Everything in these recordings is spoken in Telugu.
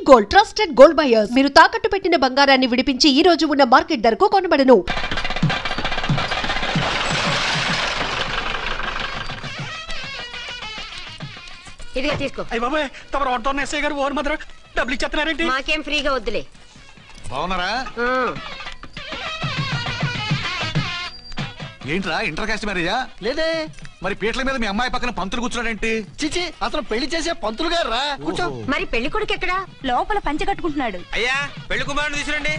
Gold, trusted gold buyers. మీరు తాకట్టు పెట్టిన బంగారాన్ని విడిపించి ఈ రోజు ఉన్న మార్కెట్ ధరకు కొనబడను. ఇదిగా తీసుకో. అయ్య బాబాయ్, తమరు ఆటో ఎస్ఐ గారు ఓవర్ మాత్రం డబ్బులు ఇచ్చేస్తున్నారేంటి? మాకేం ఫ్రీగా వద్దులే. బాగున్నారా? ఏంట్రా ఇంటర్ కాస్ట్ మ్యారేజా? లేదే. మరి పీటల మీద మీ అమ్మాయి పక్కన పంతులు కూర్చున్నాడేంటి? చిచి, అతను పెళ్లి చేసే పంతులు గారు రా. కూర్చో. మరి పెళ్లి కొడుకు ఎక్కడా? లోపల పంచె కట్టుకుంటున్నాడు. అయ్యా, పెళ్లి కుమారుని తీసుకురండి.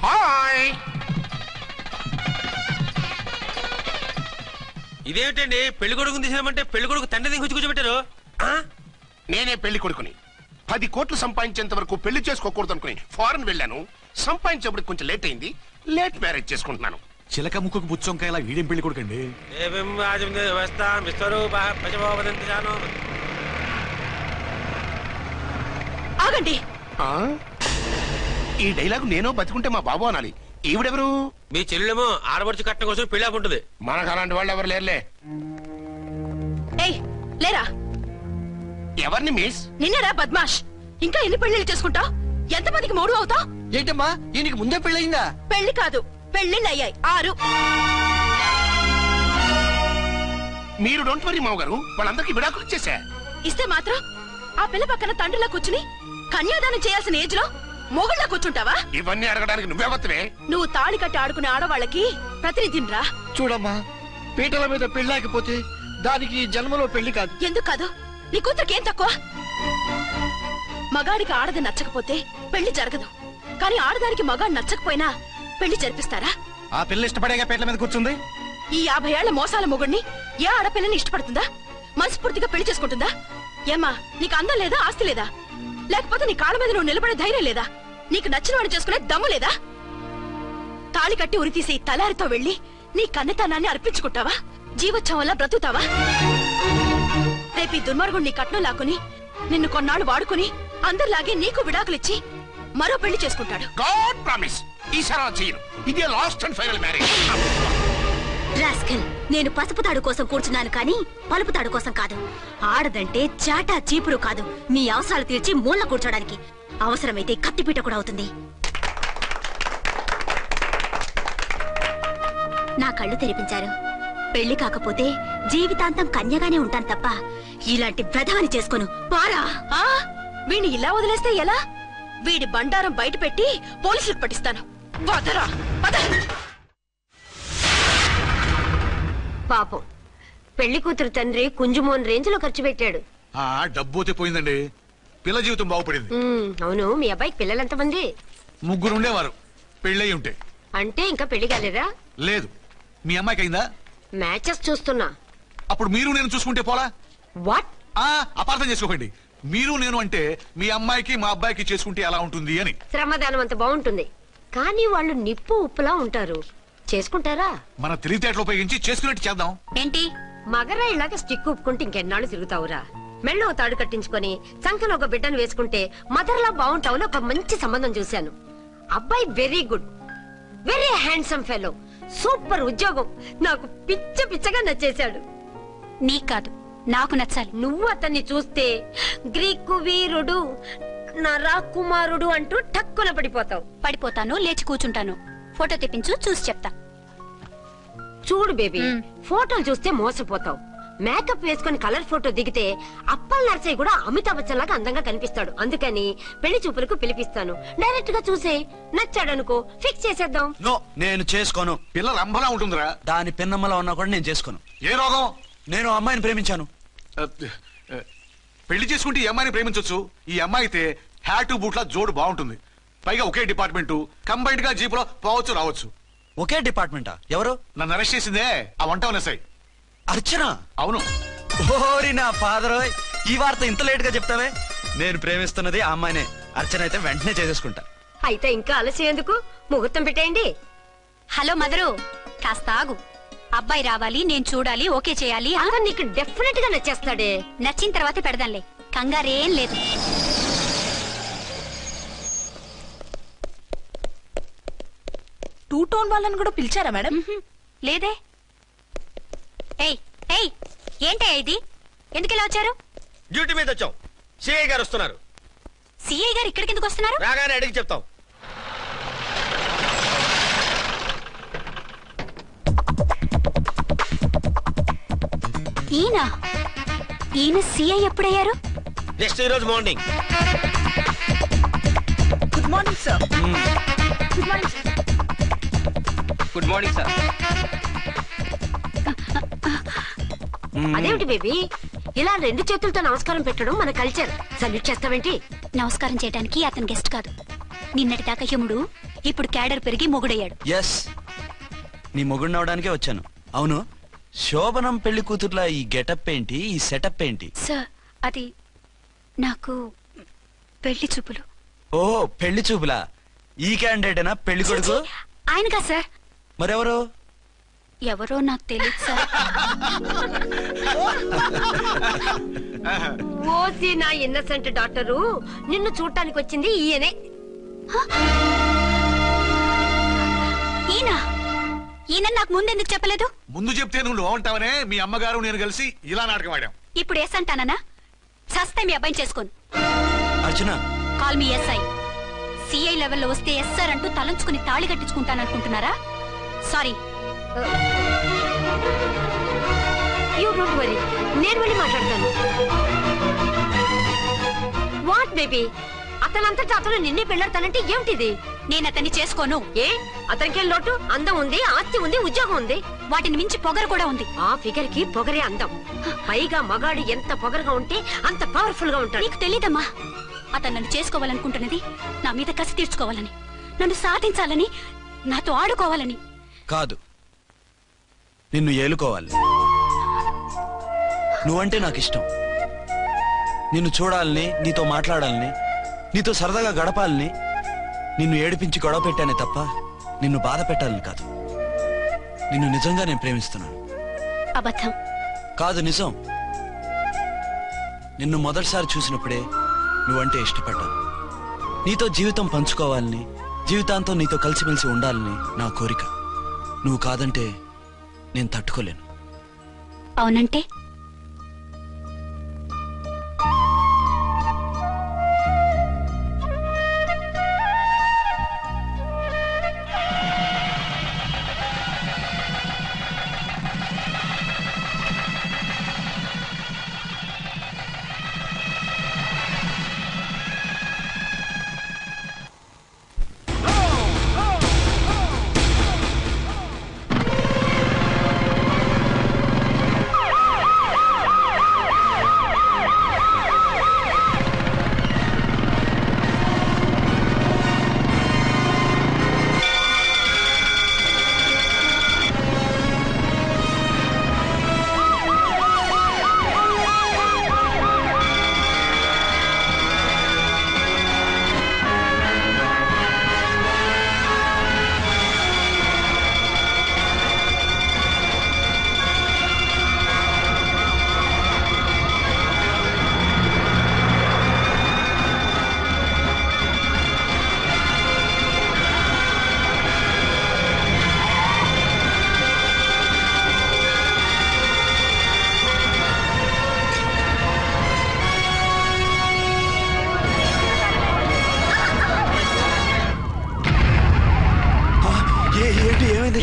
హాయ్. ఇదేమిటండి, పెళ్లి కొడుకుని తీసినామంటే పెళ్లి కొడుకు తండ్రి దించి కూర్చోబెట్టారు. నేనే పెళ్లి కొడుకుని. 10 కోట్లు సంపాదించేంత వరకు పెళ్లి చేసుకోకూడదు అనుకుని ఫారెన్ వెళ్ళాను. సంపాదించేప్పుడు కొంచెం లేట్ అయింది. లేట్ మ్యారేజ్ చేసుకుంటున్నాను. చిలక ముక్కుకు బుచ్చొంకాయ ఇలా వీడేం పెళ్లి కొడుకండి? ఆగండి. ఈ డైలాగ్ నేను బతికుంటే మా బాబు అనాలి. ఈవిడెవరు? మీ చెల్లెమో ఆడబడుచు కట్టడం కోసం పెళ్లి ఆపుంటుంది. మనకు అలాంటి వాళ్ళు ఎవరు లేరులే. ఏయ్, లేరా. ఎవరిని మిస్? నిన్నరా బద్మాష్. ఇంకా ఎన్ని పెళ్లిళ్ళు చేసుకుంటావు? ఎంతమందికి మూడు అవుతావు? ఏంటమ్మా, ఈయనకి ముందే పెళ్ళయిందా? పెళ్లి కాదు, పెళ్లిళ్ళు అయ్యాయి 6. మీరు డోంట్ వరీ మామగారు, వాళ్ళందరికీ విడాకులు ఇచ్చేసా. ఇస్తే మాత్రం ఆ పిల్ల పక్కన తండ్రిలా కూర్చుని కన్యాదానం చేయాల్సిన ఏజ్ లో మొగుళ్ళ కూర్చుంటావా? ఇవన్నీ అడగడానికి నువ్వెవత్తవే? నువ్వు తాళి కట్టి ఆడుకునే ఆడవాళ్ళకి ప్రతినిధిరా. చూడమ్మా, పీటల మీద పెళ్ళాకపోతే దానికి జన్మలో పెళ్లి కాదు. ఎందుకు కాదు? నీ కూతురికేం తక్కువ? మగాడికి ఆడది నచ్చకపోతే పెళ్లి జరగదు. కానీ ఆడదానికి మగాడు నచ్చకపోయినా పెళ్లి జరిపిస్తారా? ఆ పిల్ల ఇష్టపడేగా పీటల మీద కూర్చుంది. ఈ 50 ఏళ్ల మోసాల మొగుడిని ఏ ఆడపిల్లని ఇష్టపడుతుందా? మనస్ఫూర్తిగా పెళ్లి చేసుకుంటుందా? ఏమ్మా, నీకు అందం లేదా, ఆస్తి లేదా? లేకపోతే నీ కాళ్ళ మీద నువ్వు నిలబడే ధైర్యం లేదా? నీకు నచ్చిన వాడిని చేసుకునే దమ్ము లేదా? తాళి కట్టి ఉరితీసే తలారితో వెళ్లి నీ కన్నతనాన్ని అర్పించుకుంటావా? జీవోత్సవం వల్ల బ్రతుకుతావా? రేపు ఈ దుర్మార్గుడు నీ కట్నం లాక్కుని నిన్ను కొన్నాళ్ళు వాడుకుని అందరిలాగే నీకు విడాకులిచ్చి మరో పెళ్లి చేసుకుంటాడు. గాడ్ ప్రామిస్, ఈసారి చేయను. ఇదే last and final marriage. Rascal, నేను పసుపు తాడు కోసం కూర్చున్నాను కానీ పలుపు తాడు కోసం కాదు. ఆడదంటే చాటా చీపురు కాదు, మీ అవసరాలు తీర్చి మూల కూర్చోడానికి. అవసరమైతే కత్తిపీట కూడా అవుతుంది. నా కళ్ళు తెరిపించారు. పెళ్లి కాకపోతే జీవితాంతం కన్యగానే ఉంటాను తప్ప ఇలాంటి బ్రధవని చేసుకోను. పారా. వీడిని ఇలా వదిలేస్తే ఎలా? వీడి బండారం బయట పెట్టి పోలీసులకు పట్టిస్తాను. వదరా, వద. పాపం, పెళ్లి కూతురు తండ్రి కుంజుమోన్ రేంజ్ లో ఖర్చు పెట్టాడు. డబ్బు పోయిందండి. పిల్ల జీవితం బాగుపడింది. అవును, మీ అబ్బాయికి పిల్లలెంతమంది? 3 ఉండేవారు. పెళ్ళయి ఉంటే. అంటే ఇంకా పెళ్లి కాలేదా? లేదు. మీ అమ్మాయికి అయిందా? మ్యాచెస్ చూస్తున్నా. అప్పుడు మీరు నేను చూసుకుంటే పోలా? వాట్? అపార్థం చేసుకోకండి. మీరు నేను అంటే మీ అమ్మాయికి మా అబ్బాయికి చేసుకుంటే ఎలా ఉంటుంది అని. శ్రమదానం అంత బాగుంటుంది, కానీ వాళ్ళు నిప్పు ఉప్పులా ఉంటారు. చేసుకుంటారా? మన తెలివితేటలు ఉపయోగించి చేసుకున్నట్టు చేద్దాం. ఏంటి? మగరా ఇలాగ స్టిక్ ఉప్పుకుంటే ఇంకెన్నాళ్ళు తిరుగుతావురా? మెళ్ళో తాడు కట్టించుకొని సంఖ్యలో ఒక బిడ్డను వేసుకుంటే మదర్లా బాగుంటావులో ఒక మంచి సంబంధం చూశాను. అబ్బాయి very good, very handsome fellow, super ఉద్యోగం. నాకు పిచ్చగా నచ్చేశాడు. నీకు కాదు, నాకు నచ్చాలి. నువ్వు అతన్ని చూస్తే గ్రీకు వీరుడు, నా రాకుమారుడు అంటూ టక్కున పడిపోతావు. పడిపోతాను, లేచి కూర్చుంటాను. ఫోటో తెప్పించు, చూసి చెప్తా. చూడు బేబీ, ఫోటోలు చూస్తే మోసపోతావు. మేకప్ వేసుకుని కలర్ ఫోటో దిగితే అప్పల్ నర్సయ్య కూడా అమితాబ్ బచ్చన్ లాగా అందంగా కనిపిస్తాడు. అందుకని పెళ్లి చూపులకు పిలిపిస్తాను. డైరెక్ట్ గా చూసే నచ్చాడనుకో ఫిక్స్ చేసేద్దాం. నో, నేను చేసుకోను. పిల్ల రంభలా ఉంటుందిరా. దాని పిన్నమ్మలా ఉన్నా కూడా నేను చేసుకోను. ఏ రోగం? నేను అమ్మాయిని ప్రేమించాను. పెళ్లి చేసుకుంటే ఈ అమ్మాయిని ప్రేమించొచ్చు. ఈ అమ్మాయి అయితే హ్యాటు బూట్ల జోడు బాగుంటుంది. పైగా ఒకే డిపార్ట్మెంట్, కంబైన్డ్ గా జీపులో పోవచ్చు రావచ్చు. ఒకే డిపార్ట్మెంటా? ఎవరు? నన్ను అరెస్ట్ చేసిందే ఆ వంట ఎస్ఐ అర్చన. అవును. ఓరి నా ఫాదర్, ఈ వార్త ఇంత లేట్ గా చెప్తావే? నేను ప్రేమిస్తున్నది ఆ అమ్మాయినే. అర్చన అయితే వెంటనే చేసేసుకుంటా. అయితే ఇంకా ఆలస్యం ఎందుకు? ముహూర్తం పెట్టేయండి. హలో మదరు, కాస్త ఆగు. అబ్బాయి రావాలి, నేను చూడాలి, ఓకే చేయాలి. అతను నీకు డెఫినెట్ గా నచ్చేస్తాడే. నచ్చిన తర్వాత పెడదాంలే, కంగారేం లేదు. 2 టోన్ వాళ్ళని కూడా పిలిచారా మేడం? లేదే. ఏయ్ ఏయ్ ఏంటే ఇది? ఎందుకు ఇలా వచ్చారు? డ్యూటీ మీద వచ్చాం. సిఐ గారు వస్తున్నారు. సిఐ గారు ఇక్కడికి ఎందుకు వస్తున్నారు? రాగానే అడిగి చెప్తాం. ఈయన సిఐ ఎప్పుడయ్యారు? నెక్స్ట్ ఈ రోజు morning. Good morning sir. Good morning sir. Good morning sir. అదేమిటి బేబీ, ఇలా 2 చేతులతో నమస్కారం పెట్టడం మన కల్చర్. సల్యూట్ చేస్తావేంటి? నమస్కారం చేయడానికి అతను గెస్ట్ కాదు. నిన్నటి దాకా యముడు, ఇప్పుడు క్యాడర్ పెరిగి మొగుడయ్యాడు. ఎస్, నీ మొగుడిని అవడానికే వచ్చాను. అవును, శోభనం పెళ్లి కూతుర్లా ఈ గెటప్ ఏంటి, ఈ సెటప్ ఏంటి? సార్, అది నాకు పెళ్లి చూపులు. ఓ, పెళ్లి చూపులా? ఈ క్యాండిడేటేనా పెళ్లి కొడుకు? ఆయనగా సార్. మరెవరు? ఎవరో నాకు తెలియదు సార్. ఓసి నా ఇన్నసెంట్ డాక్టరు, నిన్ను చూడటానికి వచ్చింది ఈయనే. ఈయన నాకు ముందెందుకు చెప్పలేదు? ముందు చెప్తే నువ్వు బాగుంటావనే మీ అమ్మగారు నేను కలిసి ఇలా నాటకం ఆడాం. ఇప్పుడు ఎస్ అంటానా? సస్తే మీ అబ్బాయిని చేసుకోను. అర్చన, కాల్ మీ ఎస్ఐ. సిఐ లెవెల్లో వస్తే ఎస్ఆర్ అంటూ తలంచుకుని తాళి కట్టించుకుంటాననుకుంటున్నారా? సారీ. యూ డోంట్ వరీ, నేను వెళ్ళి మాట్లాడతాను. వాట్ బేబీ, అతనంతటా అతను నిన్నే పెళ్ళాడతానంటే ఏమిటిది? నేను అతన్ని చేసుకోను. ఏ, అతనికేం లోటు? అందం ఉంది, ఆస్తి ఉంది, ఉద్యోగం ఉంది. వాటిని మించి పొగరు కూడా ఉంది. ఆ ఫిగర్ కి పొగరే అందం. పైగా మగాడు ఎంత పొగరుగా ఉంటే అంత పవర్ఫుల్ గా ఉంటాడు. నీకు తెలీదమ్మా, అతను నన్ను చేసుకోవాలనుకుంటున్నది నా మీద కసి తీర్చుకోవాలని, నన్ను సాధించాలని, నాతో ఆడుకోవాలని కాదు, నిన్ను ఏలుకోవాలి. నువ్వంటే నాకు ఇష్టం. నిన్ను చూడాలని, నీతో మాట్లాడాలని, నీతో సరదాగా గడపాలని, నిన్ను ఏడిపించి గొడవ పెట్టానే తప్ప నిన్ను బాధ పెట్టాలని కాదు. నిన్ను నిజంగా నేను ప్రేమిస్తున్నాను. అబద్ధం కాదు, నిజం. నిన్ను మొదటిసారి చూసినప్పుడే నువ్వంటే ఇష్టపడ్డాను. నీతో జీవితం పంచుకోవాలని, జీవితాంతం నీతో కలిసిమెలిసి ఉండాలని నా కోరిక. నువ్వు కాదంటే నేను తట్టుకోలేను. అవునంటే?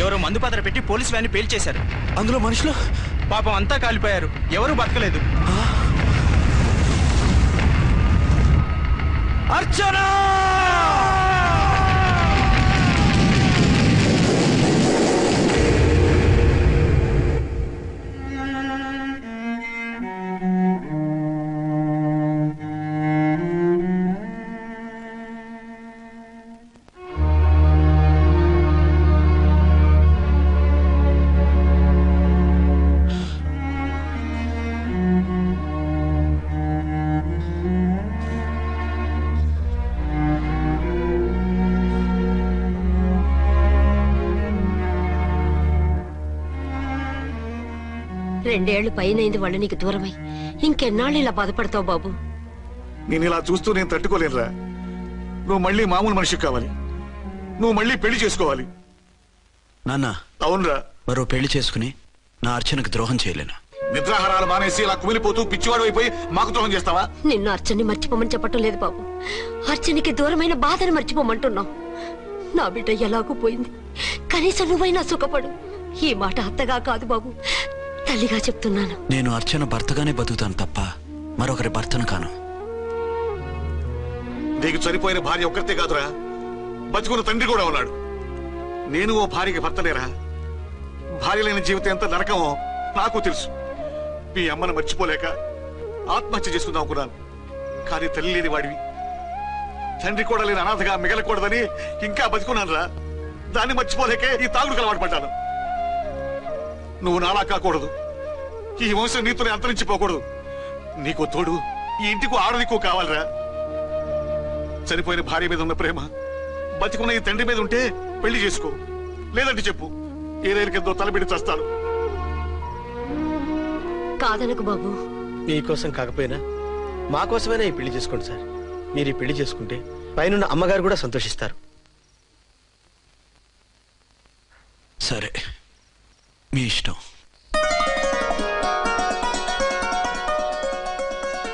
ఎవరో మందు పాత్ర పెట్టి పోలీస్ వ్యాన్ పేల్చేశారు. అందులో మనుషులు పాపం అంతా కాలిపోయారు. ఎవరు బతకలేదు. అర్చనా! రెండేళ్లు పైనైంది వాళ్ళు నీకు దూరమై. ఇంకెన్నాళ్ళు ఇలా బాధపడతావు బాబు? నేను ఇలా చూస్తూ నేను తట్టుకోలేనురా. నువ్వు మళ్ళీ మామూలు మనిషి కావాలి. నువ్వు మళ్ళీ పెళ్లి చేసుకోవాలి. నాన్న అవునరా. మరో పెళ్లి చేసుకుని నా అర్చనకు ద్రోహం చేయలేను. నిద్రాహారాలు మానేసి ఇలా కుమిలిపోతూ పిచ్చివాడు అయిపోయి మాకు ద్రోహం చేస్తావా? నిన్ను అర్చన్ని మర్చిపోమని చెప్పటం లేదు బాబు. అర్చనికి దూరమైన బాధను మర్చిపోమంటున్నావు. నా బిడ్డ ఎలాగూ పోయింది, కనీసం నువ్వైనా సుఖపడు. ఈ మాట అత్తగా కాదు బాబు, తల్లిగా చెప్తున్నాను. నేను అర్చన భర్తగానే బతుకుతాను తప్ప మరొకరి భర్తను కాను. నీకు చనిపోయిన భార్య ఒక్కరితే కాదురా, బతుకున్న తండ్రి కూడా ఉన్నాడు. నేను ఓ భార్యకి భర్తలేరా? భార్య లేని జీవితం ఎంత నరకమో నాకు తెలుసు. మీ అమ్మను మర్చిపోలేక ఆత్మహత్య చేసుకుందాం అనుకున్నాను. కానీ తల్లి లేని వాడివి, తండ్రి కూడా లేని అనాథగా మిగలకూడదని ఇంకా బతుకున్నాను రా. దాన్ని మర్చిపోలేకే ఈ తాగుడుకు అలవాటు పడ్డాను. నువ్వు నాలా కాకూడదు, ఈ వంశం నీతోనే అంతరించిపోకూడదు. నీకు తోడు ఈ ఇంటికి ఆడదికు కావాలిరా. చనిపోయిన భార్య మీద ఉన్న ప్రేమ బతికున్న ఈ తండ్రి మీద ఉంటే పెళ్లి చేసుకో, లేదంటే చెప్పు, ఏ రైలు కిందో తలబిడి చస్తాను. కాదనకు బాబు. మీకోసం కాకపోయినా మా కోసమైనా ఈ పెళ్లి చేసుకోండి సార్. మీరు ఈ పెళ్లి చేసుకుంటే పైన అమ్మగారు కూడా సంతోషిస్తారు. సరే, మీ ఇష్టం.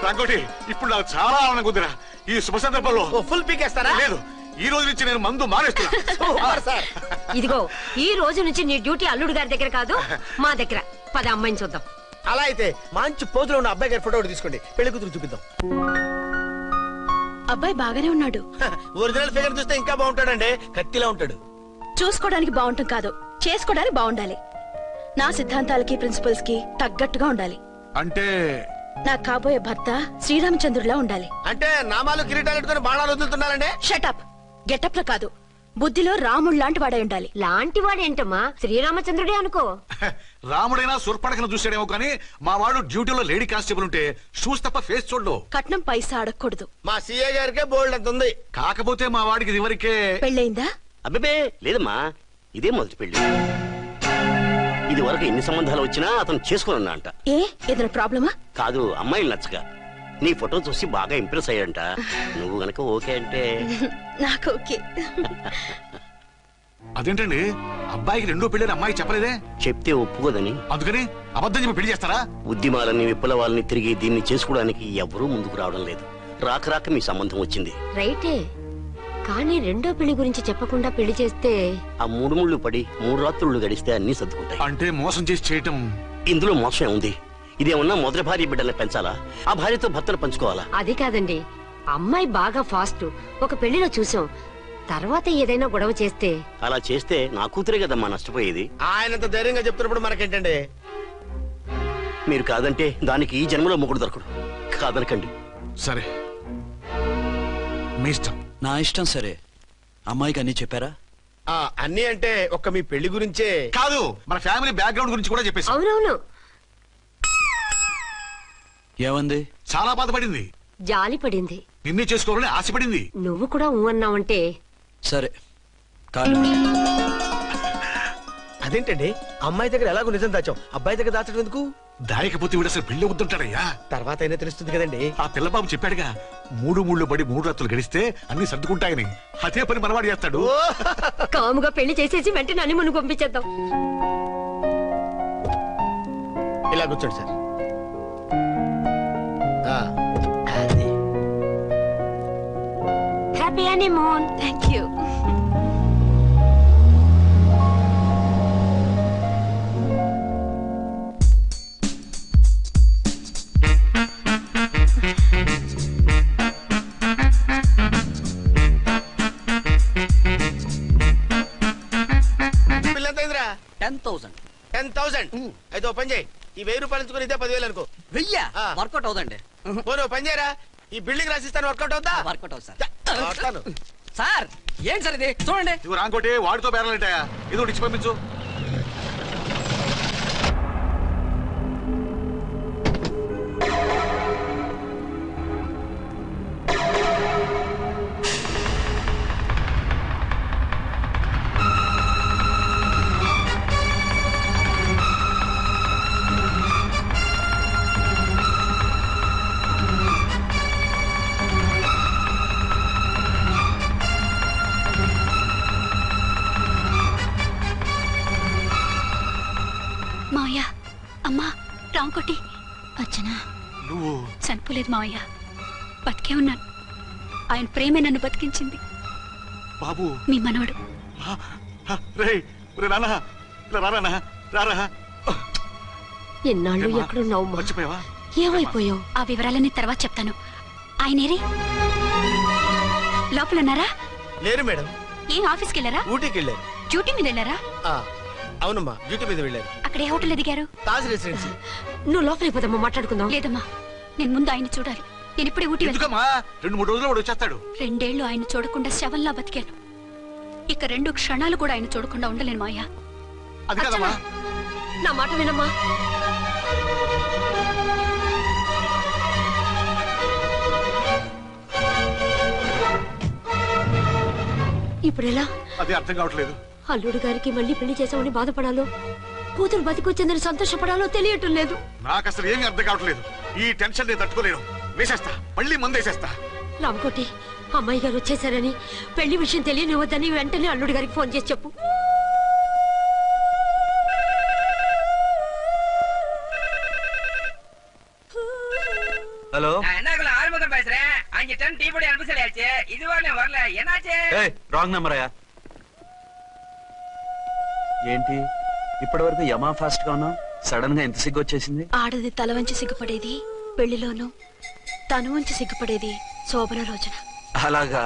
రంగోటి, ఇప్పుడు నాకు చాలా ఆనందంగా ఉందిరా. ఈ శుభ సందర్భంలో ఫుల్ పీకేస్తారా? లేదు, ఈ రోజు నుంచి నేను మందు మానేస్తున్నా. ఇదిగో, ఈ రోజు నుంచి నీ డ్యూటీ అల్లుడు గారి దగ్గర కాదు, మా దగ్గర. పద అమ్మాయిని చూద్దాం. అలా అయితే మంచి పోజులో ఉన్న అబ్బాయి గారి ఫోటో ఒకటి తీసుకోండి, పెళ్లి కూతురు చూపిద్దాం. అబ్బాయి బాగానే ఉన్నాడు. ఒరిజినల్ ఫిగర్ చూస్తే ఇంకా బాగుంటాడండి, కత్తిలా ఉంటాడు. చూసుకోవడానికి బాగుంటాం కాదు, చేసుకోవడానికి బాగుండాలి. నా సిద్ధాంతాలకి ప్రిన్సిపల్స్ కి తగ్గట్టుగా ఉండాలి. అంటే నా కాబోయే భర్త శ్రీరామచంద్రుడిలా ఉండాలి. అంటే నామాలు కిరీటాలు పెట్టుకుని బాణాలు వదులుతున్నారండి. షటప్. గెటప్ లో కాదు, బుద్ధిలో రాముడు లాంటి వాడై ఉండాలి. లాంటి వాడేంటమ్మా, శ్రీరామచంద్రుడే అనుకో. రాముడైనా సుర్పడకను చూసాడేమో కానీ మా వాడు డ్యూటీలో లేడీ కానిస్టేబుల్ ఉంటే షూస్ తప్ప ఫేస్ చూడడు. కట్నం పైసా అడగకూడదు. మా సీఏ గారికే బోల్డ్ అంత ఉంది. కాకపోతే మా వాడికి ఇదివరకే పెళ్ళయిందా? అబ్బే లేదమ్మా, ఇదే మొదటి పెళ్లి. ఇది వరకు ఎన్ని సంబంధాలు వచ్చినా అతను చేసుకోనన్నా అంట. ఏ ఏదైనా ప్రాబ్లమా? కాదు, అమ్మాయిలు నచ్చగా నీ ఫోటో చూసి బాగా ఇంప్రెస్ అయ్యంట. నువ్వు గనక ఓకే అంటే నాకు ఓకే. అదేంటండి, అబ్బాయికి రెండో పెళ్లి అమ్మాయి చెప్పలేదే? చెప్తే ఒప్పుకోదని. అందుకని అబద్ధం చెప్పి పెళ్లి చేస్తారా? ఉద్యమాలని విప్లవాలని తిరిగి దీన్ని చేసుకోవడానికి ఎవరూ ముందుకు రావడం లేదు. రాక రాక మీ సంబంధం వచ్చింది. రైటే, కానీ రెండో పెళ్లి గురించి చెప్పకుండా పెళ్లి చేస్తే ఆ 3 ముళ్ళు పడి 3 రాత్రులు గడిస్తే అన్ని సర్దుకుంటాయి. అంటే మోసం చేసి చేయటం. ఇందులో మోసం ఉంది. ఇదేమన్నా మొదటి భార్య బిడ్డల్ని పెంచాలా, ఆ భార్యతో భర్తను పంచుకోవాలా? అది కాదండి, అమ్మాయి బాగా ఫాస్ట్. ఒక పెళ్లిలో చూసాం, తర్వాత ఏదైనా గొడవ చేస్తే. అలా చేస్తే నా కూతురే కదమ్మా నష్టపోయేది. ఆయనంత ధైర్యంగా చెప్తున్నప్పుడు మనకేంటండి? మీరు కాదంటే దానికి ఈ జన్మలో మొగుడు దొరకడు. కాదనకండి. సరే, మీ ఇష్టం. నా ఇష్టం. సరే, అమ్మాయికి అన్ని చెప్పారా? అన్ని అంటే ఒక్క మీ పెళ్లి గురించే కాదు, మన ఫ్యామిలీ బ్యాక్గ్రౌండ్ గురించి కూడా చెప్పేసి. అవునవును. ఏమంది? చాలా బాధపడింది, జాలి పడింది, నిన్నే చేసుకోవాలని ఆశపడింది. నువ్వు కూడా అన్నావంటే. సరే, కాదు. అదేంటండి, అమ్మాయి దగ్గర ఎలాగో నిజం దాచాం, అబ్బాయి దగ్గర దాచడం ఎందుకు? దాయకపోతే వీడు అసలు పెళ్లి వద్దుంటాడయ్యా. తర్వాత అయినా తెలుస్తుంది కదండి. ఆ పిల్లబాబు చెప్పాడుగా, 3 ముళ్ళు పడి 3 రాత్రులు గడిస్తే అన్ని సర్దుకుంటాయని. అదే పని మనవాడు చేస్తాడు. కాముగా పెళ్లి చేసేసి వెంటనే అన్ని మును పంపించేద్దాం. ఇలా కూర్చోండి sir. Happy honeymoon. Thank you. పిల్లంతైందిరా? 10,000. 10,000. అయితే ఓ పని చేయి, ఈ 1000 రూపాయలు ఇచ్చుకుని ఇదే 10,000 అనుకో. 1000 వర్కౌట్ అవుదండి. పోను పని చేయరా, ఈ బిల్డింగ్ రాసిస్తాను, వర్కౌట్ అవుతా? వర్కౌట్ అవుతుంది సార్. సార్ ఏం సార్ ఇది? చూడండి. ఇవి రాంకోటి వాడితో బేరాలంటాయా? ఇది ఒకటి ఇచ్చి పంపించు. మావయ్య అమ్మా రాంకోటి అర్చన నువ్వు చనిపోలేదు మావయ్య, బతికే ఉన్నాను. ఆయన ప్రేమే నన్ను బతికించింది. బాబు మీ మనవడు. ఎన్నాళ్ళు ఎక్కడున్నావు? మర్చిపోయావా? ఏమైపోయావు? ఆ వివరాలన్నీ తర్వాత చెప్తాను. ఆయనేరి లోపల ఉన్నారా? లేరు మేడం. ఏం ఆఫీస్కి వెళ్ళారా? ఊటీకి వెళ్ళారు. డ్యూటీ మీద వెళ్ళారా? అవునమ్మా, డ్యూటీ మీద వెళ్ళారు. అక్కడ ఏ హోటల్ ఎదిగారు? తాజ్ రెసిడెన్సీ. నువ్వు లోపలికి పోదమ్మా, మాట్లాడుకుందాం. లేదమ్మా, నేను ముందు ఆయన చూడాలి. నేను ఇప్పుడే ఊటీ వెళ్తాను. 2-3 రోజుల్లో వాడు వచ్చేస్తాడు. 2 ఏళ్లు ఆయన చూడకుండా శవంలా బతికాను. ఇక 2 క్షణాలు కూడా ఆయన చూడకుండా ఉండలేను మాయా. అది కదమ్మా, నా మాట వినమ్మా. ఇప్పుడెలా? అదే అర్థం కావట్లేదు. అల్లుడు గారికి మళ్ళీ పెళ్లి చేసామని బాధపడాలో, కూతురు బతికొచ్చిందని సంతోషపడాలో తెలియటం లేదు. నాకు అసలు ఏమీ అర్థం కావట్లేదు. ఈ టెన్షన్ నేను తట్టుకోలేను. వేసేస్తా, మళ్ళీ మందేసేస్తా. రామకోటి, అమ్మాయి గారు వచ్చేసారని, పెళ్లి విషయం తెలియనివ్వద్దని వెంటనే అల్లుడు గారికి ఫోన్ చేసి చెప్పు. ஹலோ என்னக்குள்ள ஆறுமுகம் பேசுறேன். அங்க டன் டீ பொடி அனுப்ப சொல்லியாச்சு. இதுவரை வரல. என்னாச்சு? ఏయ్ రాంగ్ నెంబర్ అయ్యా. ఏంటి ఇప్పటి వరకు యమా ఫాస్ట్ గా ఉన్నావు, సడన్ గా ఎంత సిగ్గు వచ్చేసింది? ఆడది తల వంచి సిగ్గుపడేది పెళ్లిలోనూ, తను వంచి సిగ్గుపడేది శోభన రోజున. అలాగా.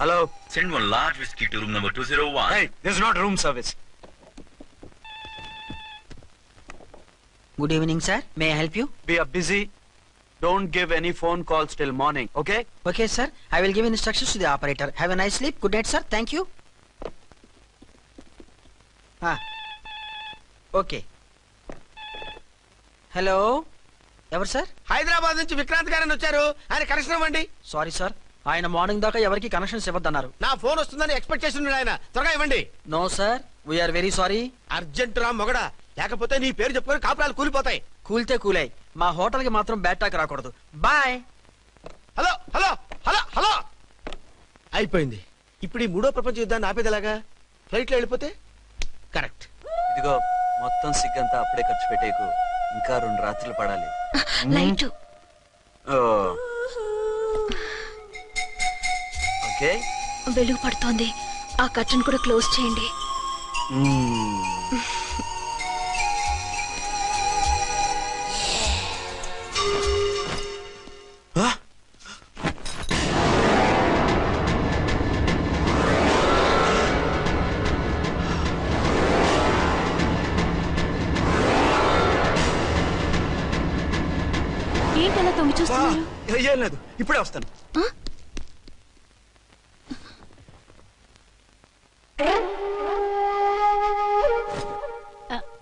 Hello, send one large whiskey to room number 201. hey, this is not room service. Good evening, sir. May I help you? We are busy. Don't give any phone calls till morning, okay? Okay, sir. I will give instructions to the operator. Have a nice sleep. Good night, sir. Thank you. Okay. Hello. ఎవరు సార్? హైదరాబాద్ నుంచి విక్రాంత్ గారని వచ్చారు. ఆయన కనెక్షన్ ఇవ్వండి. సారీ సార్, ఆయన మార్నింగ్ దాకా ఎవరికి కనెక్షన్స్ ఇవ్వద్దన్నారు. నా ఫోన్ వస్తుందని ఎక్స్పెక్ట్ చేస్తున్నాడు ఆయన. త్వరగా ఇవ్వండి. No sir, we are very sorry. Urgent రా మొగడా, లేకపోతే నీ పేరు చెప్పుకొని కాపురాలు కూలిపోతాయి. కూల్తే కూలాయి, మా హోటల్ కి మాత్రం బ్యాడ్ టాక్ రాకూడదు. Bye. Hello hello hello hello. అయిపోయింది. ఇప్పుడు ఈ 3వ ప్రపంచ యుద్ధాన్ని ఆపేదలాగా? ఫ్లైట్ లో వెళ్ళిపోతే కరెక్ట్. ఇదిగో మొత్తం సిగ్గంతా అప్పుడే ఖర్చు పెట్టేకు, ఇంకా 2 రాత్రులు పడాలి. లైట్. ఓకే, వెలుగు పడుతోంది. ఆ కర్టన్ కూడా క్లోజ్ చేయండి. ఏంటలా తొంగి చూస్తున్నారు? ఏం లేదు, ఇప్పుడే వస్తాను.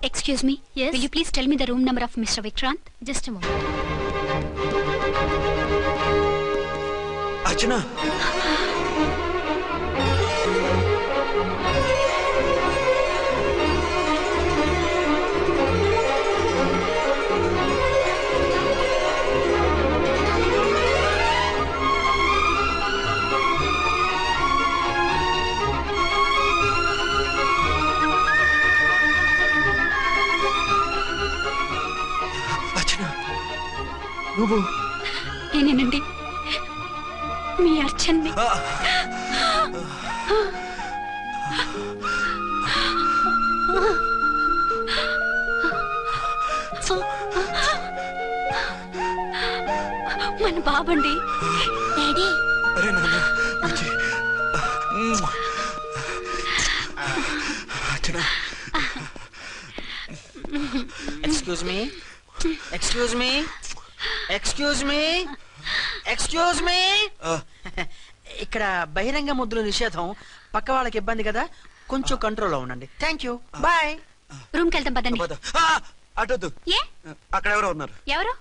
Excuse me. Yes. Will you please tell me the room number of Mr. Vikrant? Just a moment. Archana. నువ్వు నేనేనండి, మీ అర్చన్ని. మన బాబండి. డాడీ. అరే నాన్న, excuse me, excuse me, excuse me, excuse me. ఇక్కడ బహిరంగ ముద్దుల నిషేధం, పక్క వాళ్ళకి ఇబ్బంది కదా, కొంచెం కంట్రోల్లో ఉండండి. Thank you, bye. రూమ్కి వెళ్తాం పదండి. అటొద్దు, అక్కడ ఎవరో ఉన్నారు. ఎవరు?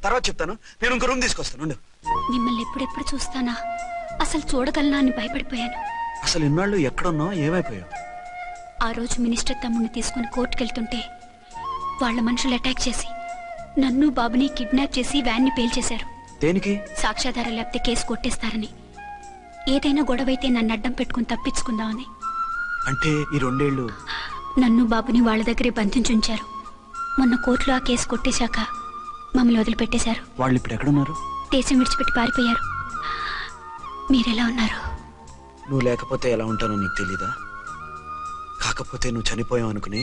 తర్వాత చెప్తాను. నేను ఇంకో రూమ్ తీసుకొస్తాను. మిమ్మల్ని ఎప్పుడెప్పుడు చూస్తానా, అసలు చూడగలనా అని భయపడిపోయాను. అసలు ఇన్నాళ్ళు ఎక్కడున్నావు, ఏమైపోయావు? ఆ రోజు మినిస్టర్ తమ్ముడిని తీసుకుని కోర్టుకెళ్తుంటే వాళ్ళ మనుషులు అటాక్ చేసి నన్ను బాబుని కిడ్నాప్ చేసి వ్యాన్ని పేల్చేశారు. దేనికి? సాక్ష్యాధారాలు లేకపోతే కేసు కొట్టేస్తారని. ఏదైనా గొడవైతే నన్ను అడ్డం పెట్టుకుని తప్పించుకుందామని. అంటే ఈ 2 ఏళ్ళు నన్ను బాబుని వాళ్ళ దగ్గరే బంధించుంచారు. మొన్న కోర్టులో ఆ కేసు కొట్టేశాక మమ్మల్ని వదిలిపెట్టేశారు. వాళ్ళు ఇప్పుడు ఎక్కడున్నారు? దేశం విడిచిపెట్టి పారిపోయారు. మీరెలా ఉన్నారు? నువ్వు లేకపోతే ఎలా ఉంటానో నీకు తెలీదా? కాకపోతే నువ్వు చనిపోయావు అనుకుని.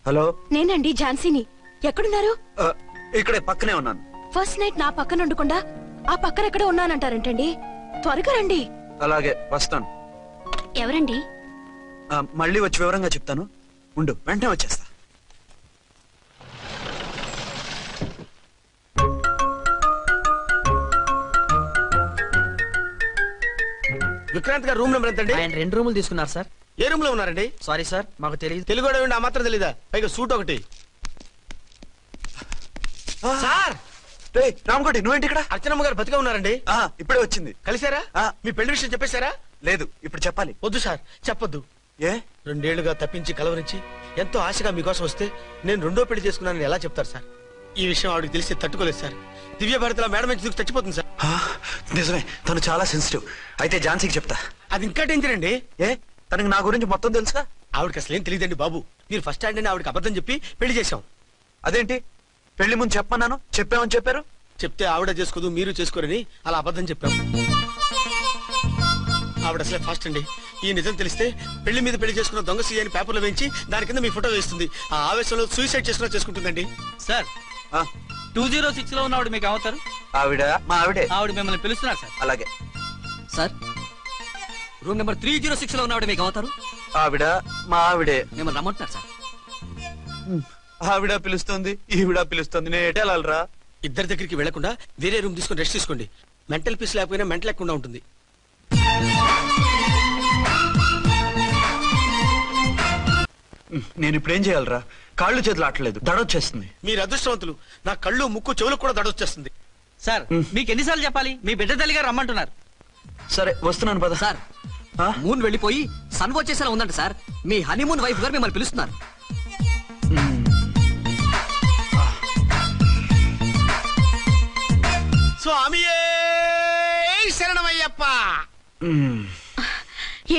హలో, నేనండి ఝాన్సీని. ఎక్కడున్నారు? ఇక్కడే పక్కనే ఉన్నాను. ఫస్ట్ నైట్ నా పక్కన ఉండకుండా ఆ పక్కన ఎక్కడ ఉన్నానంటారంటండి. త్వరగా రండి. అలాగే వస్తాను. ఎవరండి? మళ్ళీ వచ్చి వివరంగా చెప్తాను. ఉండు, వెంటనే వచ్చేస్తా. విక్రాంత్ గారు రూమ్ నెంబర్ ఎంతండి? ఆయన 2 రూములు తీసుకున్నారు సార్. ఏ రూమ్ లో ఉన్నారండి? సారీ సార్, మాకు తెలియదు. తెలుగు ఆ మాత్రం తెలీదా? పైగా సూట్ ఒకటి. సార్ రామకోటి, నువ్వేంటి ఇక్కడ? అర్చనమ్మ గారు బతిగా ఉన్నారండి. ఇప్పుడే వచ్చింది. కలిసారా? మీ పెళ్లి విషయం చెప్పేశారా? లేదు, ఇప్పుడు చెప్పాలి. వద్దు సార్, చెప్పొద్దు. ఏ 2 ఏళ్లుగా తప్పించి కలవరించి ఎంతో ఆశగా మీకోసం వస్తే నేను 2వ పెళ్లి చేసుకున్నానని ఎలా చెప్తారు సార్? ఈ విషయం ఆవిడకి తెలిసి తట్టుకోలేదు సార్. దివ్య భారతిలో మేడం నుంచి దూకి చచ్చిపోతుంది సార్. నిజమే, తను చాలా సెన్సిటివ్. అయితే ఝాన్సీకి చెప్తా. అది ఇంకా డేంజర్ అండి. ఏ తనకి నా గురించి మొత్తం తెలుసా? ఆవిడకి అసలు ఏం తెలియదండి బాబు. మీరు ఫస్ట్ హ్యాండ్ అని ఆవిడకి అబద్ధం చెప్పి పెళ్లి చేశాం. అదేంటి? పెళ్లి ముందు చెప్పమన్నాను, చెప్పామని చెప్పారు. చెప్తే ఆవిడ చేసుకోదు, మీరు చేసుకోరని అలా అబద్ధం చెప్పాం. ఆవిడ అసలే ఫాస్ట్ అండి. ఈ నిజం తెలిస్తే పెళ్లి మీద పెళ్లి చేసుకున్న దొంగ సీ అని పేపర్లో వేయించి దాని కింద మీ ఫోటో వేస్తుంది. ఆ ఆవేశంలో సూసైడ్ చేసుకుంటుందండి. సార్ 206 లో ఉన్నవాడు మీకు అవుతారు? ఆవిడ మా ఆవిడే. ఆవిడ మిమ్మల్ని పిలుస్తున్నారు సార్. అలాగే సార్, రూమ్ నెంబర్ 306 లో ఉన్నవాడు మీకు అవుతారు? ఆవిడ మా ఆవిడే. మిమ్మల్ని రమ్మంటున్నారు సార్. ఆవిడ పిలుస్తుంది, ఈవిడ పిలుస్తుంది. నేను ఎటు వెళ్ళాలరా? ఇద్దరి దగ్గరికి వెళ్లకుండా వేరే రూమ్ తీసుకుని రెస్ట్ తీసుకోండి. మెంటల్ పీస్ లేకపోయినా మెంటల్ లేకుండా ఉంటుంది. నేను ఇప్పుడు ఏం చేయాలరా? కాళ్ళు చేతులు ఆటలేదు, దడొచ్చేస్తుంది. మీరు అదృష్టవంతులు. నా కళ్ళు ముక్కు చెవులకు కూడా దడొచ్చేస్తుంది. సార్, మీకు ఎన్నిసార్లు చెప్పాలి? మీ బిడ్డ తల్లిగా రమ్మంటున్నారు. సరే వస్తున్నాను పద. సార్, మూన్ వెళ్ళిపోయి సన్ వచ్చేసేలా ఉందంట సార్. మీ హనీమూన్ వైఫ్ గారు మిమ్మల్ని పిలుస్తున్నారు. స్వామియే శరణమయ్యప్ప.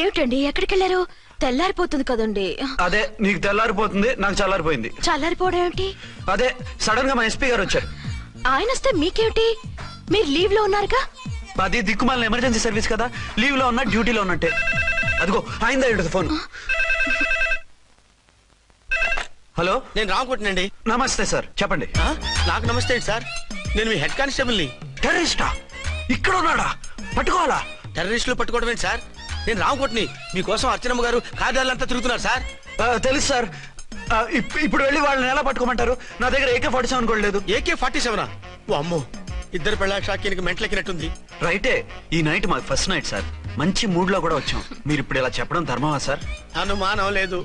ఏమిటండి, ఎక్కడికి వెళ్ళారు? తెల్లారిపోతుంది కదండి. అదే, నీకు తెల్లారిపోతుంది, నాకు చల్లారిపోయింది. చల్లారిపోవడం ఏమిటి? అదే సడన్ గా మా ఎస్పీ గారు వచ్చారు. ఆయన వస్తే మీకేమిటి? మీరు లీవ్ లో ఉన్నారుగా. అది దిక్కుమాలిన ఎమర్జెన్సీ సర్వీస్ కదా, లీవ్ లో ఉన్నా డ్యూటీలో ఉన్నట్టే. అదిగో ఆయన ఫోన్. హలో, నేను రామకోటినండి. నమస్తే సార్, చెప్పండి. నాకు నమస్తే సార్. నేను మీ హెడ్ కానిస్టేబుల్ ని. టెర్రరిస్టా? ఇక్కడ ఉన్నాడా? పట్టుకోవాలా? టెర్రరిస్టులు పట్టుకోవడం ఏంటి సార్? నేను రామకోటిని. మీకోసం అర్చనమ్మ గారు కార్యాలంతా తిరుగుతున్నారు సార్. తెలుసు సార్. ఇప్పుడు వెళ్ళి వాళ్ళని ఎలా పట్టుకోమంటారు? నా దగ్గర AK-47 కూడా లేదు. AK-47? ఓ అమ్మో, ఇద్దరు పెళ్ళ షాకీనికి మెంట్లెక్కినట్టుంది. రైటే, ఈ నైట్ మాకు ఫస్ట్ నైట్ సార్. మంచి మూడ్ లో కూడా వచ్చాం. మీరు ఇప్పుడు ఇలా చెప్పడం ధర్మమా సార్? అనుమానం లేదు,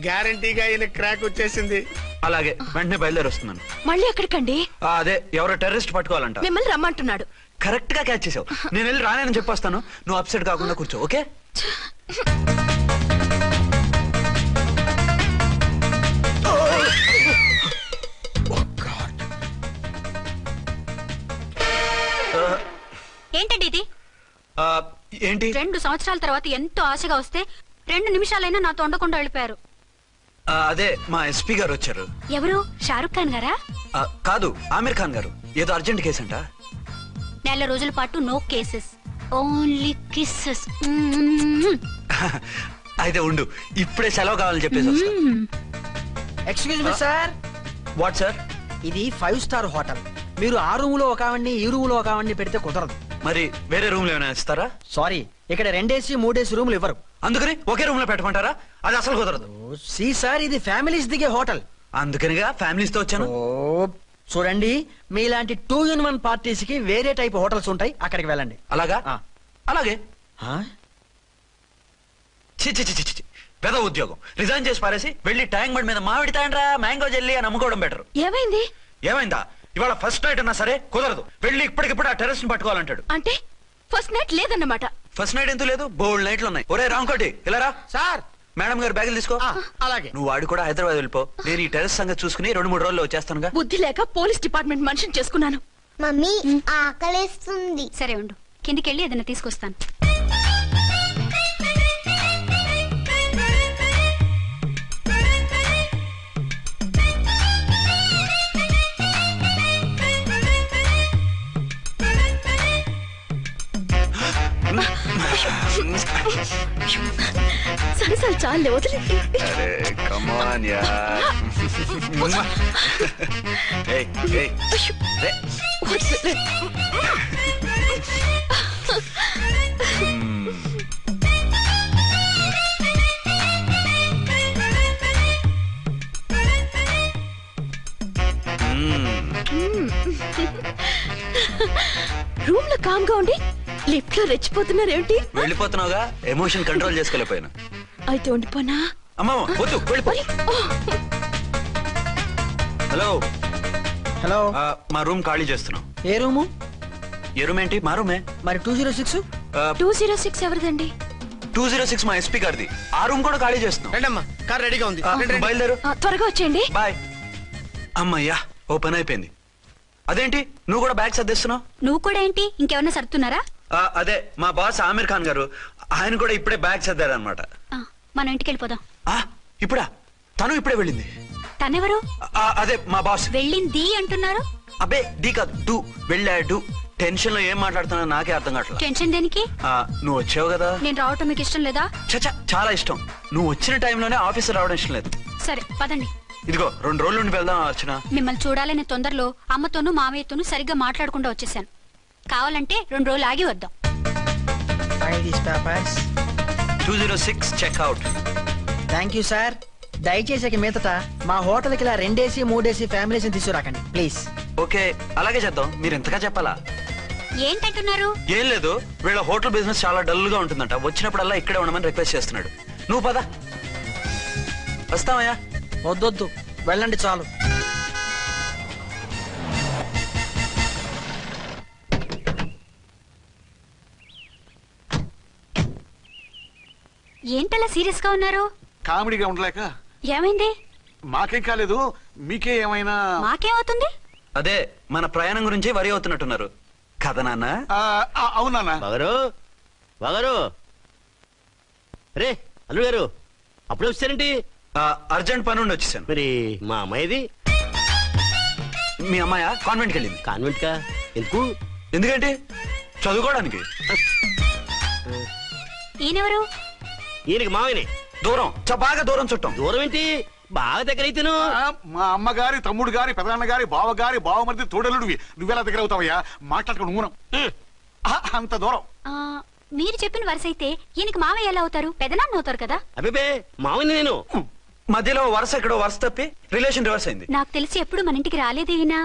గ్యారంటీగా ఈయన క్రాక్ వచ్చేసింది. అలాగే, వెంటనే బయలుదేరి వస్తున్నాను. మళ్ళీ ఎక్కడికండి? అదే, ఎవరో టెర్రరిస్ట్ పట్టుకోవాలంట. మిమ్మల్ని రమ్మంటున్నాడు. కరెక్ట్ గా క్యాచ్ చేసావు. నేను వెళ్ళి రానని చెప్పొస్తాను, నువ్వు అప్సెట్ కాకుండా కూర్చో. ఓకే? ఏంటండి ఇది? ఏంటి? 2 సంవత్సరాల తర్వాత ఎంతో ఆశగా వస్తే 2 నిమిషాలైనా నాతో ఉండకుండా వెళ్ళిపోయారు. అదే, మా ఎస్పీ గారు వచ్చారు. ఎవరు? షారుఖ్ ఖాన్ గారా? కాదు, ఆమిర్ ఖాన్ గారు. ఏదో అర్జెంట్ కేసు అంట. 4 రోజుల పాటు నో కేసెస్, ఓన్లీ కిస్సెస్. అయితే ఉండు, ఇప్పుడే సెలవు కావాలని చెప్పేసి వస్తా. Excuse me sir. What sir? ఇది 5 స్టార్ హోటల్. మీరు ఆ రూమ్ లో ఒక ఆవిడ్ని, ఈ రూమ్ లో ఒక ఆవిడ్ని పెడితే కుదరదు. మరి వేరే రూమ్ లో ఏమైనా ఇస్తారా? సారీ, ఇక్కడ 2 AC 3 AC రూములు ఇవ్వరు. అందుకని ఒకే రూమ్ లో పెట్టమంటారా? అది అసలు కుదరదు. సి సార్, ఇది ఫ్యామిలీస్ దిగే హోటల్. అందుకనిగా ఫ్యామిలీస్ తో వచ్చాను. చూడండి, మీలాంటి 2 in 1 పార్టీస్ కి వేరే టైప్ హోటల్స్ ఉంటాయి, అక్కడికి వెళ్ళండి. అలాగా? అలాగే. పెద్ద ఉద్యోగం రిజైన్ చేసి పారేసి వెళ్ళి ట్యాంక్ బండ్ మీద మామిడి తాండ్రా మ్యాంగో జెల్లీ అని అమ్ముకోవడం బెటర్. ఏమైంది? ఏమైందా? ఇవాళ ఫస్ట్ నైట్ అన్నా సరే కుదరదు. వెళ్ళి ఇప్పటికిప్పుడు ఆ టెర్రస్ ని పట్టుకోవాలంటాడు. అంటే ఫస్ట్ నైట్ లేదన్నమాట. ఫస్ట్ నైట్ ఎందుకు లేదు? బోల్డ్ నైట్లు ఉన్నాయి. ఒరే రాంకోటి, ఇలారా. సార్, మేడం గారు బ్యాగులు తీసుకో. అలాగే. నువ్వు వాడు కూడా హైదరాబాద్ వెళ్ళిపో. నేను ఈ టెర్రస్ సంగతి చూసుకుని 2-3 రోజుల్లో వచ్చేస్తానుగా. బుద్ధి లేక పోలీస్ డిపార్ట్మెంట్ మనిషిని చేసుకున్నాను. మమ్మీ ఆకలేస్తుంది. సరే ఉండు, కిందికి వెళ్ళి ఏదైనా తీసుకొస్తాను. సరే సరే చాలే వదిలేండి. అరే కమాన్ యార్. ఏయ్ ఏయ్ రే వదిలే. రూమ్ లో కామ్ గా ఉండి లిఫ్ట్ లో రెచ్చిపోతున్నారేంటి? వెళ్ళిపోతున్నావుగా, ఎమోషన్ కంట్రోల్ చేసుకోలేకపోయినా. అయితే ఉండిపోనా? అమ్మా వద్దు, వెళ్ళిపో. హలో హలో, మా రూమ్ ఖాళీ చేస్తున్నాం. ఏ రూము? ఏ రూమ్ ఏంటి? మా రూమే. మరి 206? 206 ఎవరిదండి? 206 మా ఎస్పీ గారిది. ఆ రూమ్ కూడా ఖాళీ చేస్తున్నాం. రండమ్మా, కార్ రెడీగా ఉంది. బయలుదేరు. త్వరగా వచ్చేయండి. బాయ్. అమ్మయ్యా, ఓ పని అయిపోయింది. అదేంటి నువ్వు కూడా బ్యాగ్ సర్దేస్తున్నావు? నువ్వు కూడా ఏంటి, ఇంకెవరన్నా సర్దుతున్నారా? అదే మా బాస్ ఆమీర్ ఖాన్ గారు, ఆయన కూడా ఇప్పుడే బ్యాగ్ సర్దారనమాట. మనం ఇంటికి వెళ్ళిపోదాం. ఇప్పుడా? తను ఇప్పుడే వెళ్ళింది. తనెవరు? అదే మా బాస్. వెళ్ళింది అంటున్నారు. అబ్బే డీ కాదు, డూ. వెళ్ళాడు. టెన్షన్ లో ఏం మాట్లాడుతున్నా నాకే అర్థం కావట్లేదు. టెన్షన్ దేనికి? నువ్వు వచ్చావు కదా. నేను రావటం మీకు ఇష్టం లేదా? చచ్చా, చాలా ఇష్టం. నువ్వు వచ్చిన టైంలోనే ఆఫీసర్ రావడం ఇష్టం లేదు. సరే పదండి. ఇదిగో 2 రోజుల నుండి వెళ్దాం అర్చన. మిమ్మల్ని చూడాలనే తొందరలో అమ్మతోనూ మామయ్యతోనూ సరిగ్గా మాట్లాడకుండా వచ్చేసాను. కావాలంటే 2 రోజులు ఆగి వద్దాం. 206 చెక్అవుట్. Thank you sir. దయచేసి మీదట మా హోటల్కి ఇలా 2 AC 3 AC ఫ్యామిలీస్ తీసుకురాకండి ప్లీజ్. ఓకే, అలాగే చేద్దాం. మీరు ఎంతగా చెప్పాలా? ఏంటంటున్నారు? ఏం లేదు, వీళ్ళ హోటల్ బిజినెస్ చాలా డల్ గా ఉంటుందంట. వచ్చినప్పుడల్లా ఇక్కడే ఉండమని రిక్వెస్ట్ చేస్తున్నాడు. నువ్వు పద. వస్తావయ్యా? వద్దొద్దు, వెళ్ళండి చాలు. ఏంటలా సీరియస్ గా ఉన్నారు? కామెడీగా ఉండలేక. ఏమైంది? మాకేం కాలేదు, మీకే ఏమైనా? మాకేమవుతుంది? అదే మన ప్రయాణం గురించి వరి అవుతున్నట్టున్నారు కదా నాన్న? అవునా బాగారు. రే అల్లుడు గారు, అప్పుడే వచ్చారేంటి? అర్జెంట్ పని ఉండి వచ్చేసాను. మరి మా అమ్మాయిది? మీ అమ్మాయ కాన్వెంట్కి వెళ్ళింది. కాన్వెంట్ కా? ఎందుకు? ఎందుకంటే చదువుకోవడానికి. ఈయనెవరు? ఈయనకి మావయ్యనే. దూరం, బాగా దూరం చుట్టాం. దూరం ఏంటి, బాగా దగ్గర అయితేను. మా అమ్మగారి, తమ్ముడు గారి, పెదనాన్న గారి, బావ గారి, బావమరిది, తోడలుడివి. నువ్వెలా దగ్గర అవుతావయ్యా? మాట్లాడుకుని ఊనం అంత దూరం. మీరు చెప్పిన వరుస అయితే ఈయనకి మావయ్య ఎలా అవుతారు? పెదనాన్న అవుతారు కదా. అబ్బే మావయ్య నేను. మధ్యలో వరుస ఎక్కడో వరుస తప్పి రిలేషన్ రివర్స్ అయింది. నాకు తెలిసి ఎప్పుడు మన ఇంటికి రాలేదు ఈయన.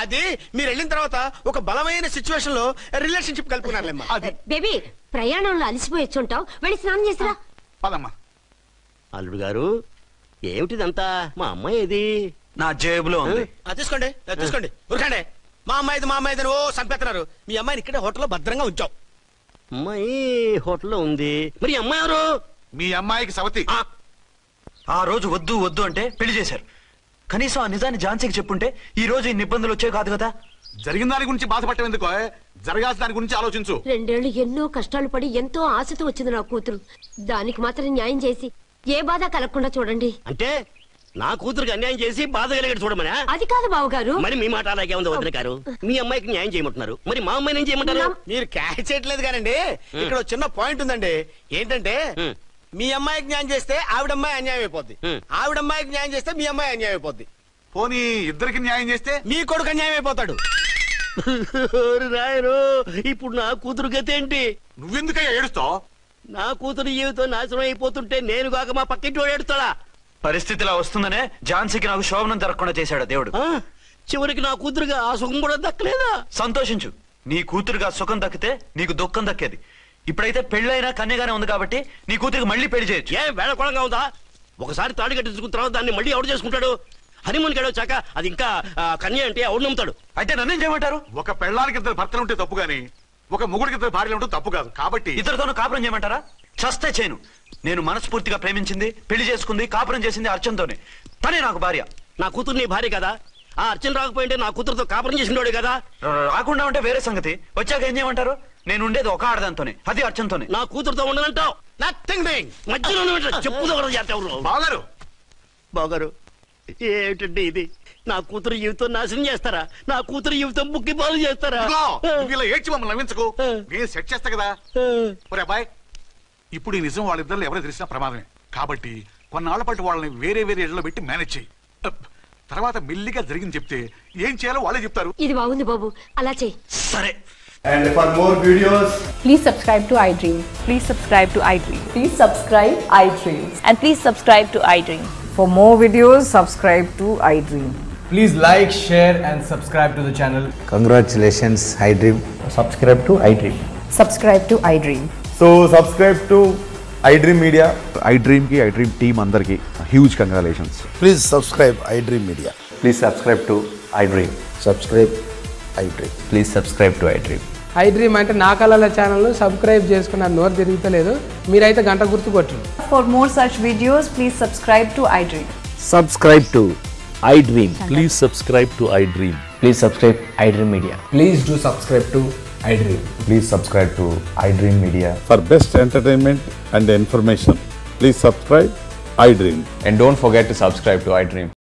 అది మీరు వెళ్ళిన తర్వాత ఒక బలమైన సిచ్యువేషన్ లో రిలేషన్షిప్ కలుపుకున్నారులేమ్మా. బేబీ, ప్రయాణంలో అలసిపోయి వచ్చుంటావు, వెళ్ళి స్నానం చేసిరా. పదమ్మా. అల్లుడు గారు, ఏమిటిదంతా? మా అమ్మాయి ఏది? నా జేబులో ఉంది. తీసుకోండి తీసుకోండి, ఉరకండి. మా అమ్మాయిది ఓ సంపెత్తనారు. మీ అమ్మాయిని ఇక్కడే హోటల్లో భద్రంగా ఉంచాం. అమ్మాయి హోటల్లో ఉంది. మరి అమ్మాయి ఎవరు? మీ అమ్మాయికి సవతి. ఆ రోజు వద్దు వద్దు అంటే పెళ్లి చేశారు. కనీసం ఆ నిజాన్ని ఝాన్సీకి చెప్పుంటే ఈ రోజు ఇన్ని ఇబ్బందులు వచ్చాయి కాదు కదా. జరిగిన దాని గురించి బాధపడటం ఎందుకో, జరగాల్సిన దాని గురించి ఆలోచించు. 2 ఏళ్లు ఎన్నో కష్టాలు పడి ఎంతో ఆశతో వచ్చింది నా కూతురు. దానికి మాత్రం న్యాయం చేసి ఏ బాధ కలగకుండా చూడండి. అంటే నా కూతురికి అన్యాయం చేసి బాధ కలిగేది చూడమని? అది కాదు బావగారు. మరి మీ మాట అలాగే ఉంది వదిన గారు. మీ అమ్మాయికి న్యాయం చేయమంటున్నారు, మరి మా అమ్మాయిని ఏం చేయమంటారు? మీరు క్యాచ్ చేయట్లేదు కానండి. ఇక్కడ చిన్న పాయింట్ ఉందండి. ఏంటంటే మీ అమ్మాయికి న్యాయం చేస్తే ఆవిడమ్మాయి అన్యాయం అయిపోద్ది, ఆవిడమ్మాయికి న్యాయం చేస్తే మీ అమ్మాయి అన్యాయం అయిపోద్ది. పోనీ ఇద్దరికి న్యాయం చేస్తే మీ కొడుకు అన్యాయం అయిపోతాడు. రాయరు, ఇప్పుడు నా కూతురు గతి ఏంటి? నువ్వెందుకయ్యా ఏడుస్తావు? నా కూతురు జీవితం నాశనం అయిపోతుంటే నేను కాక మా పక్కింటి వాడు ఏడుస్తాడా? పరిస్థితిలా వస్తుందనే ఝాన్సీకి నాకు శోభనం జరగకుండా చేశాడు దేవుడు. చివరికి నా కూతురుగా ఆ సుఖం కూడా దక్కలేదా? సంతోషించు, నీ కూతురుగా సుఖం దక్కితే నీకు దుఃఖం దక్కేది. ఇప్పుడైతే పెళ్ళైనా కన్యగానే ఉంది కాబట్టి నీ కూతురికి మళ్ళీ పెళ్లి చేయొచ్చు. ఏ వేళకోళంగా ఉందా? ఒకసారి తాడు కట్టించుకున్న తర్వాత దాన్ని మళ్ళీ ఎవడు చేసుకుంటాడు? హనీమూన్ గడ వచ్చాక అది ఇంకా కన్య అంటే ఎవడు నమ్ముతాడు? అయితే నన్నేం చేయమంటారు? ఒక పెళ్ళానికి 2 భర్తలు ఉంటే తప్పు గాని ఒక మొగుడికి 2 భార్యలు ఉంటే తప్పు కాదు. కాబట్టి ఇద్దరితోనూ కాపురం చేయమంటారా? చస్తే చేయను. నేను మనస్ఫూర్తిగా ప్రేమించింది, పెళ్లి చేసుకుంది, కాపురం చేసింది అర్చనతోనే. తనే నాకు భార్య. నా కూతురు నీ భార్య కదా? ఆ అర్చన రాకపోయింటే నా కూతురుతో కాపురం చేసినోడే కదా? రాకుండా ఉంటే వేరే సంగతి. వచ్చాక ఏం చేయమంటారు? నేను ఉండేది ఒక ఆడదాంతోనే, అది అర్చనతోనే. నా కూతురుతో ఉండనంటావు? మధ్యలో చెప్పుదో బాగారు బాగారు ఏమిటండి ఇది? నా కూతురు జీవితం నాశనం చేస్తారా? నా కూతురు జీవితం ముక్కి పాలు చేస్తారా? ఇలా ఏడ్చి మమ్మల్ని నవ్వించకు, నేను సెట్ చేస్తా కదా. ఒరే అబ్బాయి, ఇప్పుడు ఈ నిజం వాళ్ళిద్దరు ఎవరో తెలిసిన ప్రమాదమే కాబట్టి కొన్నాళ్ల పాటు వాళ్ళని వేరే వేరే ఇళ్లలో పెట్టి మేనేజ్ చేయి. తర్వాత మెల్లిగా జరిగింది చెప్తే ఏం చేయాలో వాళ్ళే చెప్తారు. ఇది బాగుంది బాబు, అలా చెయ్యి. సరే. And for more videos, please subscribe to iDream. Please subscribe to iDream. Please subscribe iDream. And please subscribe to iDream. For more videos, subscribe to iDream. please like, share and subscribe to the channel. Congratulations, iDream. Subscribe to iDream. Subscribe to iDream. So subscribe to iDream Media. iDream ki iDream team andarki huge congratulations. Please subscribe iDream Media. Please subscribe to iDream. Subscribe iDream. Please subscribe to iDream. iDream అంటే నా కళల ఛానల్ సబ్స్క్రైబ్ చేసుకున్న నోరు తిరుగుతలేదు, మీరైతే గంట గుర్తు కొట్టండి. For more such videos, please subscribe to iDream. Subscribe to iDream. Please subscribe to iDream. Please subscribe iDream Media. Please do subscribe to iDream. Please subscribe to iDream Media. For best entertainment and information, please subscribe iDream. And don't forget to subscribe to iDream.